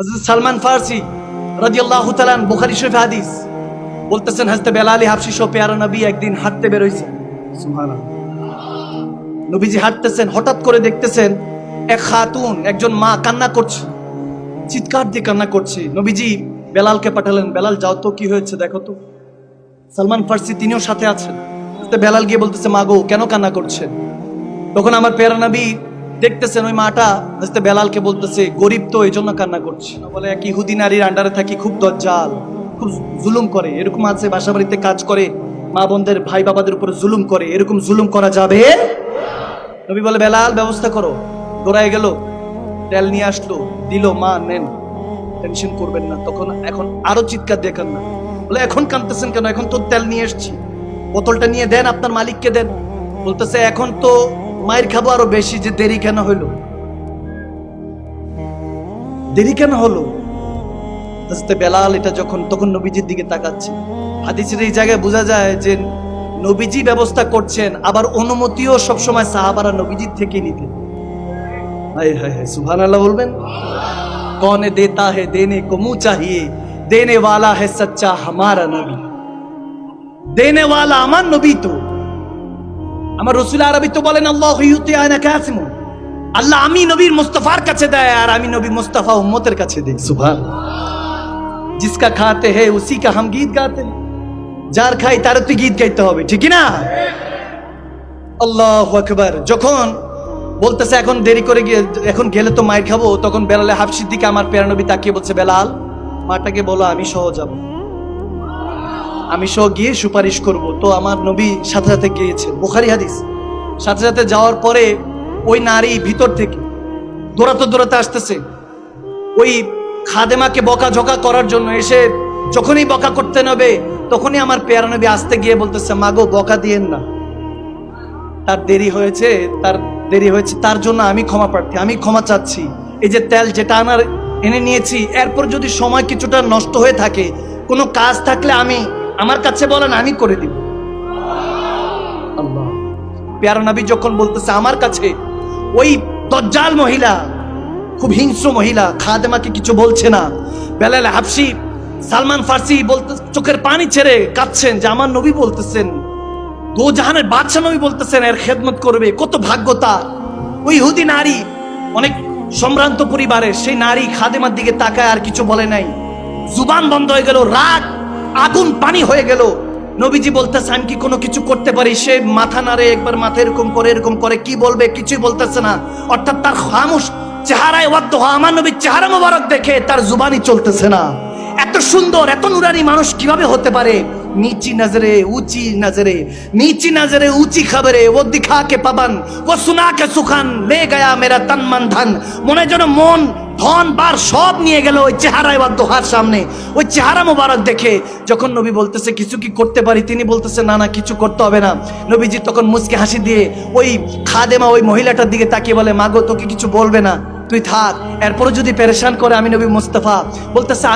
হযরত সালমান ফারসি রাদিয়াল্লাহু তাআলা বুখারী শরীফে হাদিস বলতেছেন, হযরত বেলাল হাবশী সহ প্যারা নবী একদিন হাঁটতে বের হইছে। সুবহানাল্লাহ। নবীজি হাঁটতেছেন, হঠাৎ করে দেখতেছেন এক খাতুন, একজন মা কান্না করছে, চিৎকার দিয়ে কান্না করছে। নবীজি বেলালকে পাঠালেন, বেলাল যাও তো, কি হয়েছে দেখো তো। সালমান ফারসি তিনিও সাথে আছেন। বেলাল গিয়ে বলতেছে, মা গো কেন কান্না করছে? তখন আমার প্যারা নবী দেখতেছেন ওই মাটা হযরত বেলালকে বলতেছে, গরিব তো এই জন্য কান্না করছে। বলে এক ইহুদি নারীর আন্ডারে থাকি, খুব দজ্জাল, খুব জুলুম করে, এরকম আছে বাসা বাড়িতে কাজ করে, মা বোনদের ভাই বাবাদের উপর জুলুম করে, এরকম জুলুম করা যাবে? নবী বলে, বেলাল ব্যবস্থা করো। দৌড়ায় গেল, তেল নিয়ে আসলো, দিল, মা নেন, টেনশন করবেন না। তখন এখন আরো চিৎকার দিয়ে কান্না। বলে এখন কাঁদতেছেন কেন? এখন তো তেল নিয়ে এসছি, বোতলটা নিয়ে দেন, আপনার মালিককে দেন। বলতেছে এখন তো মায়ের খাবো আরো বেশি, যে দেরি কেন হইলো, দেরি কেন হলো? হযরত বেলাল এটা যখন, তখন নবীজির দিকে তাকাচ্ছে। হাদিসের এই জায়গায় বোঝা যায় যে নবীজি ব্যবস্থা করছেন, আবার অনুমতিও সবসময় সাহাবারা নবীজির থেকে নিতেন। হায় হায় হায়, সুবহানাল্লাহ বলবেন। কৌনে দেতা হে দেনে কো মুহ চাহিয়ে, দেনে ওয়ালা হে সচ্চা হামারা নবী। দেনে ওয়ালা আমার নবী তো, আমার রাসূল আরবি তো বলেন, আল্লাহু ইউতি আনা কাসিমু, আল্লাহ আমি নবীর মুস্তাফার কাছে দেয় আর আমি নবী মুস্তাফা উম্মতের কাছে দেই। সুবহানাল্লাহ। जिसका खाते हैं उसी का हम गीत गाते हैं, যার খাই তার তো গীত গাইতে হবে, ঠিক না? আল্লাহু আকবার। যখন বলতেছে এখন দেরি করে গিয়ে, এখন গেলে তো মায়ের খাবো, তখন বেলাল হাবশীর দিকে আমার প্যারা নবী তাকিয়ে বলছে, বেলাল মাটাকে বলো আমি সহ যাব, আমি সহ গিয়ে সুপারিশ করব। তো আমার নবী সাথে সাথে গিয়েছেন, বুখারী হাদিস। সাথে সাথে যাওয়ার পরে ওই নারী ভিতর থেকে দৌড়াতে দৌড়াতে আসতেছে, ওই খাদেমাকে বকাঝকা করার জন্য এসে, যখনই বকা করতে নেবে তখনই আমার প্যারা নবী আসতে গিয়ে বলতেছে, মাগো বকা দিয়েন না, তার দেরি হয়েছে, তার দেরি হয়েছে, তার জন্য আমি ক্ষমা প্রার্থী, আমি ক্ষমা চাচ্ছি। এই যে তেল যেটা আনার এনে নিয়েছি, এরপর যদি সময় কিছুটা নষ্ট হয়ে থাকে, কোনো কাজ থাকলে আমি, আমার কাছে বলেন, আমি করে দিব। আল্লাহ। প্যারা নবী যখন বলতেছে আমার কাছে, ওই দজ্জাল মহিলা, খুব হিংস্র মহিলা, খাদেমাকে কিছু বলছে না। বেলাল হাবশী, সালমান ফারসি বলতে চোখের পানি ছেড়ে কাঁদছেন যে আমার নবী বলতেছেন, দো জাহানের বাদশা নবী বলতেছেন এর খেদমত করবে, কত ভাগ্য তার। ওই ইহুদি নারী, অনেক সম্ভ্রান্ত পরিবারের সেই নারী খাদেমার দিকে তাকায় আর কিছু বলে নাই, জুবান বন্ধ হয়ে গেল, রাগ আগুন পানি হয়ে গেল। নবীজি বলতেছে আমি কি কোনো কিছু করতে পারি? সে মাথা নাড়ে, একবার মাথা এরকম করে, কি বলবে কিছুই বলতেছে না। অর্থাৎ তার খামোশ চেহারায় ওয়াক্ত, আমার নবীর চেহারা মোবারক দেখে তার জুবানি চলতেছে না। এত সুন্দর, এত নুরানি মানুষ কিভাবে হতে পারে? नीची नजरे ऊंची नजरे, नीची नजरे ऊंची खबरे, वो दिखा के पवन, वो सुना के सुखन, ले गया मेरा तन मन धन। মনে যেন মন ধন বার সব নিয়ে গেল ওই চেহারায় বা দোহার সামনে। ওই চেহারা মোবারক দেখে যখন নবী বলতেছে কিছু কি করতে পারি, তিনি বলতেছে না না কিছু করতে হবে না। নবীজি তখন মুচকি হাসি দিয়ে ওই খাদেমা, ওই মহিলাটার দিকে তাকিয়ে বলে, মাগো তোকে কিছু বলবে না, তুই থাক, এরপরে যদি পেরেশান করে আমি নবী মুস্তাফা। বলতেছে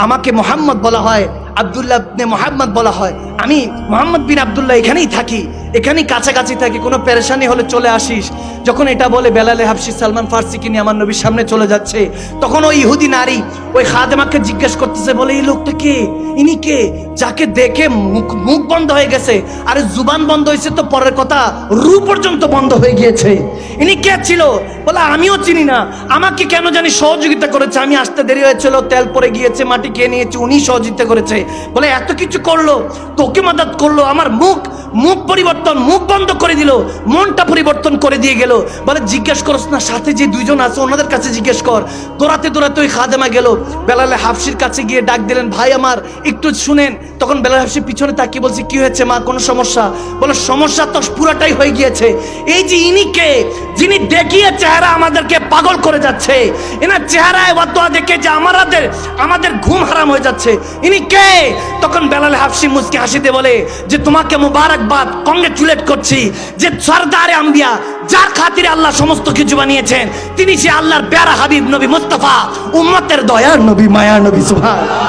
আমাকে মোহাম্মদ বলা হয়, আব্দুল্লাহ ইবনে মোহাম্মদ বলা হয়, আমি মোহাম্মদ বিন আব্দুল্লাহ, এখানেই থাকি, এখানেই কাছাকাছি থাকি, কোনো পেরেশানি হলে চলে আসিস। যখন এটা বলে বেলাল হাবশী সালমান ফারসিকে নিয়ে আমার নবীর সামনে চলে যাচ্ছে, তখন ওই ইহুদি নারী ওই খাদেমাকে জিজ্ঞেস করতেছে, বলে এই লোকটা কে, ইনি কে, যাকে দেখে মুখ বন্ধ হয়ে গেছে, আরে জুবান বন্ধ হয়েছে তো পরের কথা, রু পর্যন্ত বন্ধ হয়ে গিয়েছে, ইনি কে ছিল? বলে আমিও চিনি না, আমাকে কেন জানি সহযোগিতা করেছে, আমি আসতে দেরি হয়েছিল, তেল পরে গিয়েছে, মাটি খেয়ে নিয়েছে, উনি সহযোগিতা করেছে। বলে এত কিছু করলো, তোকে মদত করলো, আমার মুখ পরিবর্তন, মুখ বন্ধ করে দিল, মনটা পরিবর্তন করে দিয়ে গেল। বলে জিজ্ঞেস করস না, সাথে যে দুইজন আছে ওনাদের কাছে জিজ্ঞেস কর। দৌড়াতে দৌড়াতে ওই খাদেমা গেল, বেলাল হাবশীর কাছে গিয়ে ডাক দিলেন, ভাই আমার একটু শুনেন। তখন বেলাল হাবশী পিছনে তাকিয়ে বলছে, কি হয়েছে মা, কোনো সমস্যা? বলে সমস্যা তো পুরাটাই হয়ে গিয়েছে। এই যে ইনি কে, যিনি দেখিয়ে চেহারা আমাদেরকে পাগল করে যাচ্ছে, এনার চেহারায় ওয়াদুয়া দেখে যে আমাদের ঘুম হারাম হয়ে যাচ্ছে, ইনি কে? তখন বেলাল হাবশী মুচকি হাসিতে বলে যে তোমাকে মুবারকবাদ, কংগ্রেচুলেট করছি, যে সরদারে আম্বিয়া, যার খাতিরে আল্লাহ সমস্ত কিছু বানিয়েছেন, তিনি সে আল্লাহর প্যারা হাবিব নবী মুস্তাফা, উম্মতের দয়ার নবী, মায়ার নবী। সুবহানাল্লাহ।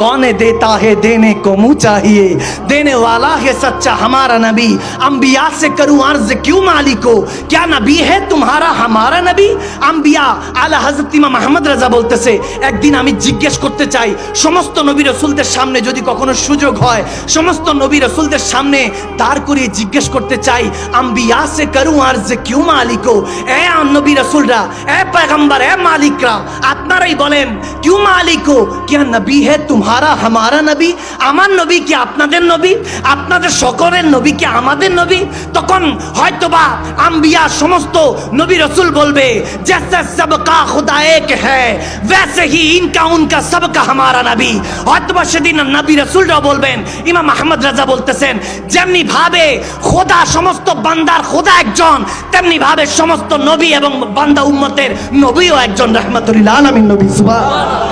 कौन देता है देने को मुँह चाहिए, देने वाला है सच्चा हमारा नबी। अंबिया से करूं अर्ज क्यों मालिको, क्या नबी है तुम्हारा हमारा नबी। अंबिया आला हजरत इमाम আহমদ রাজা বলতেছে, একদিন আমি জিজ্ঞেস করতে চাই সমস্ত নবী রাসূলদের সামনে, যদি কখনো সুযোগ হয় সমস্ত নবী রাসূলদের সামনে দাঁড় করিয়ে জিজ্ঞেস করতে চাই, আম্বিয়া সে করুं अर्ज क्यों मालिको, এ নবী রাসূলরা, এ পয়গম্বর, এ মালিকরা, আপনারাই বলেন क्यों मालिको, क्या नबी है तुम्हारा हमारा नबी, আমার নবী কি আপনাদের নবী, আপনাদের সকলের নবী কি আমাদের নবী। তখন হয়তোবা আম্বিয়া সমস্ত নবী রাসূল বলবে, जैसे सबका खुदा एक है वैसे ही इनका उनका सबका हमारा नबी। হয়তোবা সেদিন নবী রাসূলরাও বলবেন, ইমাম আহমদ রাজা বলতেছেন, যেমনি ভাবে খোদা সমস্ত বান্দার খোদা একজন, তেমনি ভাবে সমস্ত নবী এবং বান্দা উম্মতের নবীও একজন, রাহমাতুল লিল আলামিন নবী। সুবহানাল্লাহ।